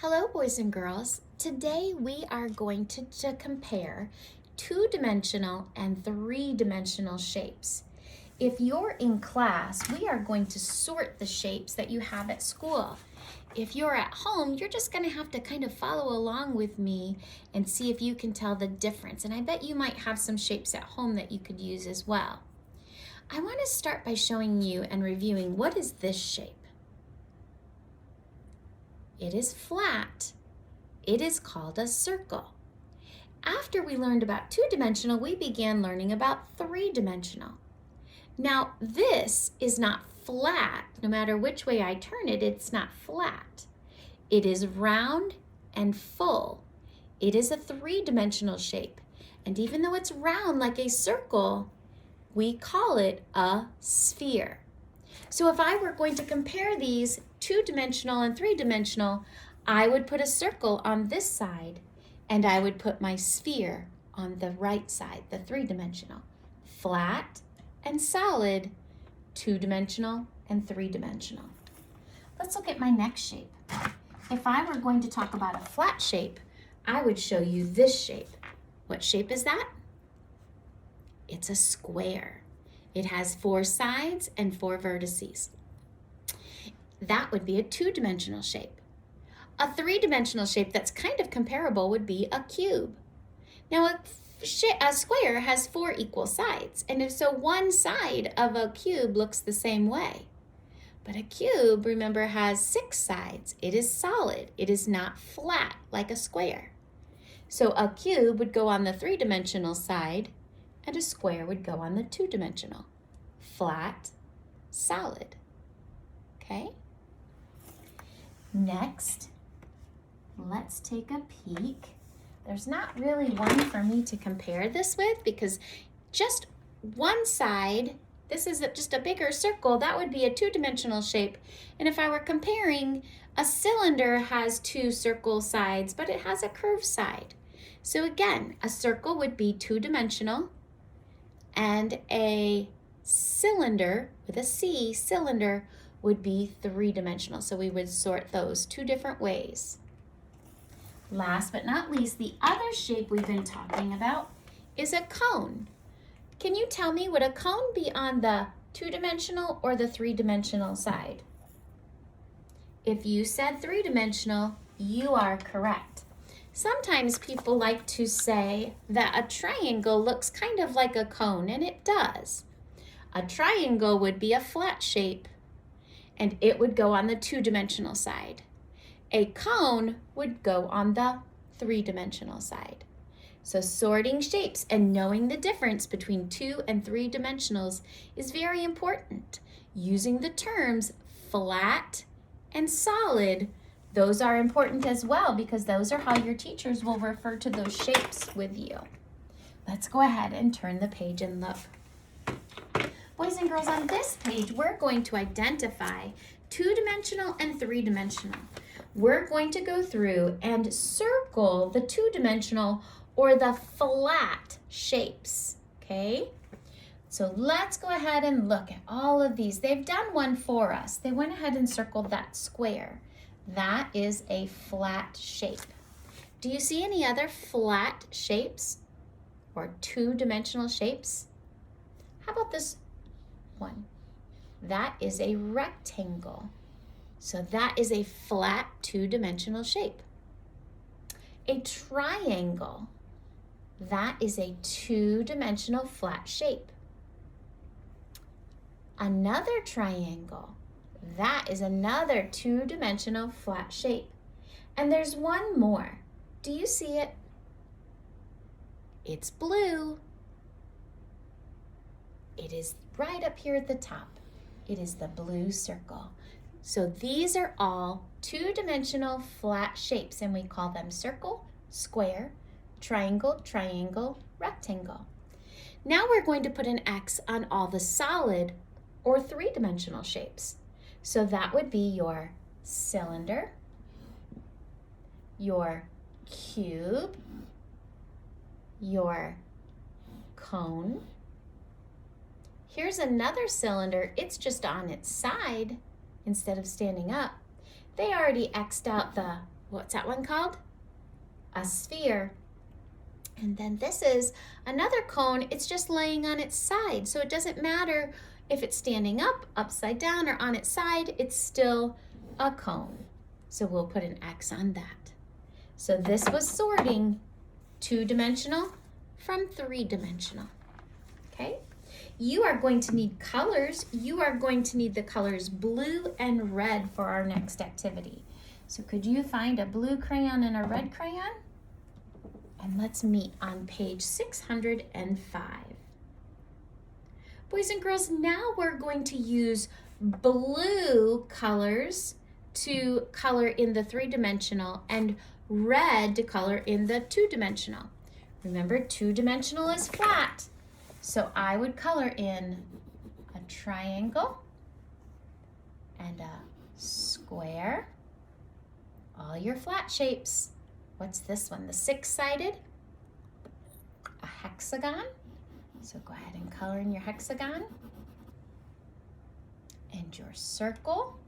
Hello, boys and girls. Today we are going to compare two-dimensional and three-dimensional shapes. If you're in class, we are going to sort the shapes that you have at school. If you're at home, you're just going to have to kind of follow along with me and see if you can tell the difference. And I bet you might have some shapes at home that you could use as well. I want to start by showing you and reviewing what is this shape. It is flat. It is called a circle. After we learned about two-dimensional, we began learning about three-dimensional. Now, this is not flat. No matter which way I turn it, it's not flat. It is round and full. It is a three-dimensional shape. And even though it's round like a circle, we call it a sphere. So if I were going to compare these two-dimensional and three-dimensional, I would put a circle on this side and I would put my sphere on the right side, the three-dimensional. Flat and solid, two-dimensional and three-dimensional. Let's look at my next shape. If I were going to talk about a flat shape, I would show you this shape. What shape is that? It's a square. It has 4 sides and 4 vertices. That would be a two-dimensional shape. A three-dimensional shape that's kind of comparable would be a cube. Now, a square has 4 equal sides, and if so, one side of a cube looks the same way. But a cube, remember, has 6 sides. It is solid. It is not flat like a square. So a cube would go on the three-dimensional side, and a square would go on the two-dimensional. Flat, solid. Okay? Next, let's take a peek. There's not really one for me to compare this with because just one side, this is just a bigger circle, that would be a two-dimensional shape. And if I were comparing, a cylinder has 2 circle sides, but it has a curved side. So again, a circle would be two-dimensional, and a cylinder with a C, cylinder, would be three-dimensional. So we would sort those 2 different ways. Last but not least, the other shape we've been talking about is a cone. Can you tell me, would a cone be on the two-dimensional or the three-dimensional side? If you said three-dimensional, you are correct. Sometimes people like to say that a triangle looks kind of like a cone, and it does. A triangle would be a flat shape, and it would go on the two-dimensional side. A cone would go on the three-dimensional side. So sorting shapes and knowing the difference between 2 and 3 dimensionals is very important. Using the terms flat and solid, those are important as well because those are how your teachers will refer to those shapes with you. Let's go ahead and turn the page and look. Boys and girls, on this page, we're going to identify two-dimensional and three-dimensional. We're going to go through and circle the two-dimensional or the flat shapes, okay? So let's go ahead and look at all of these. They've done one for us. They went ahead and circled that square. That is a flat shape. Do you see any other flat shapes or two-dimensional shapes? How about this one? That is a rectangle. So that is a flat two-dimensional shape. A triangle. That is a two-dimensional flat shape. Another triangle. That is another two-dimensional flat shape. And there's one more. Do you see it? It's blue. It is right up here at the top. It is the blue circle. So these are all two-dimensional flat shapes, and we call them circle, square, triangle, triangle, rectangle. Now we're going to put an X on all the solid or three-dimensional shapes. So that would be your cylinder, your cube, your cone. Here's another cylinder. It's just on its side instead of standing up. They already X'd out the What's that one called? A sphere. And then this is another cone. It's just laying on its side. So it doesn't matter if it's standing up, upside down, or on its side, it's still a cone. So we'll put an X on that. So this was sorting two-dimensional from three-dimensional. Okay? You are going to need colors. You are going to need the colors blue and red for our next activity. So could you find a blue crayon and a red crayon? And let's meet on page 605. Boys and girls, now we're going to use blue colors to color in the three-dimensional and red to color in the two-dimensional. Remember, two-dimensional is flat. So I would color in a triangle and a square, all your flat shapes. What's this one? The six-sided, a hexagon. So go ahead and color in your hexagon. And your circle.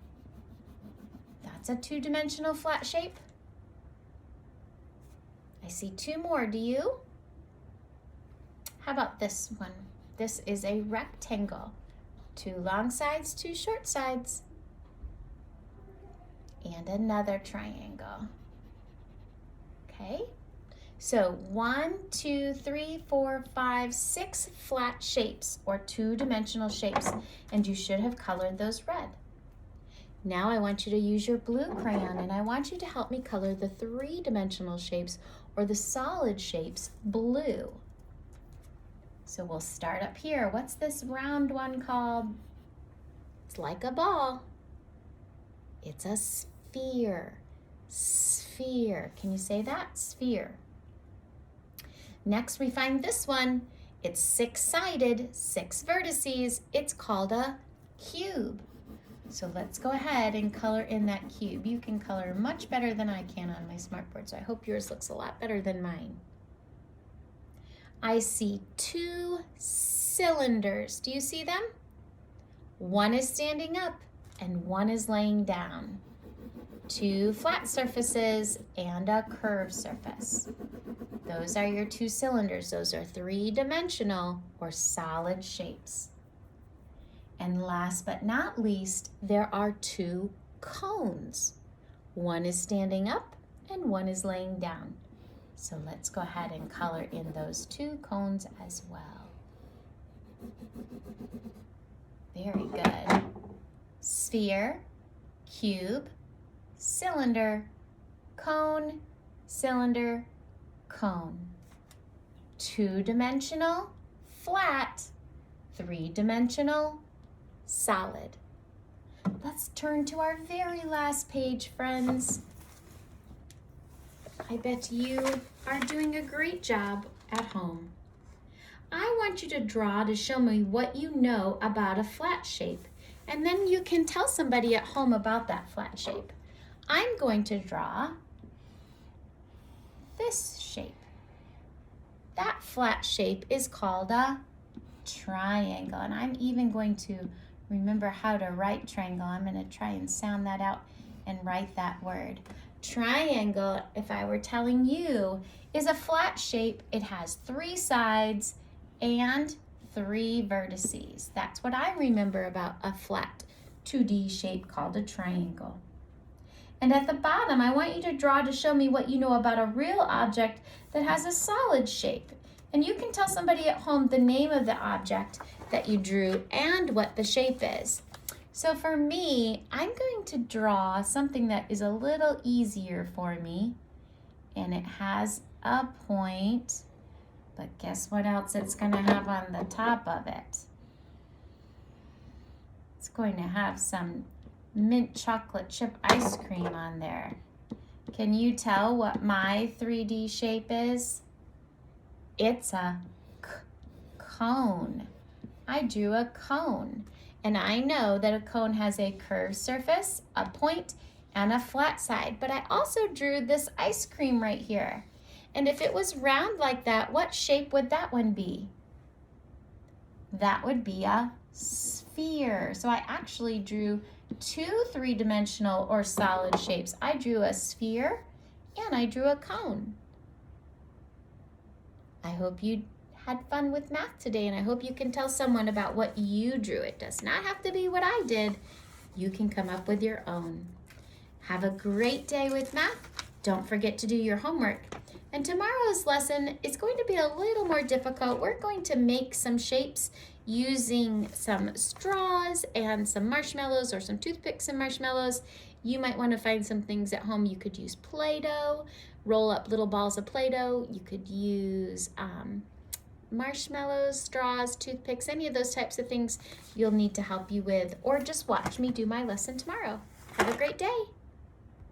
That's a two-dimensional flat shape. I see two more, do you? How about this one? This is a rectangle. Two long sides, two short sides. And another triangle. Okay, so 1, 2, 3, 4, 5, 6 flat shapes or two-dimensional shapes, and you should have colored those red. Now I want you to use your blue crayon, and I want you to help me color the three-dimensional shapes or the solid shapes blue. So we'll start up here. What's this round one called? It's like a ball. It's a sphere. Sphere. Can you say that? Sphere. Next we find this one. It's six-sided, 6 vertices. It's called a cube. So let's go ahead and color in that cube. You can color much better than I can on my smartboard, so I hope yours looks a lot better than mine. I see 2 cylinders. Do you see them? One is standing up and one is laying down. 2 flat surfaces and a curved surface. Those are your 2 cylinders. Those are three-dimensional or solid shapes. And last but not least, there are 2 cones. One is standing up and one is laying down. So let's go ahead and color in those 2 cones as well. Very good. Sphere, cube, cylinder, cone, cylinder, cone. Two-dimensional, flat, three-dimensional, solid. Let's turn to our very last page, friends. I bet you are doing a great job at home. I want you to draw to show me what you know about a flat shape, and then you can tell somebody at home about that flat shape. I'm going to draw this shape. That flat shape is called a triangle, and I'm even going to remember how to write triangle. I'm going to try and sound that out and write that word. Triangle, if I were telling you, is a flat shape. It has 3 sides and 3 vertices. That's what I remember about a flat 2D shape called a triangle. And at the bottom, I want you to draw to show me what you know about a real object that has a solid shape. And you can tell somebody at home the name of the object that you drew and what the shape is. So for me, I'm going to draw something that is a little easier for me. And it has a point, but guess what else it's going to have on the top of it? It's going to have some mint chocolate chip ice cream on there. Can you tell what my 3D shape is? It's a cone. I drew a cone. And I know that a cone has a curved surface, a point, and a flat side. But I also drew this ice cream right here. And if it was round like that, what shape would that one be? That would be a sphere. So I actually drew 2 three-dimensional or solid shapes. I drew a sphere and I drew a cone. I hope you had fun with math today, and I hope you can tell someone about what you drew. It does not have to be what I did. You can come up with your own. Have a great day with math. Don't forget to do your homework. And tomorrow's lesson is going to be a little more difficult. We're going to make some shapes using some straws and some marshmallows or some toothpicks and marshmallows. You might want to find some things at home. You could use Play-Doh, roll up little balls of Play-Doh. You could use marshmallows, straws, toothpicks, any of those types of things you'll need to help you with, or just watch me do my lesson tomorrow. Have a great day.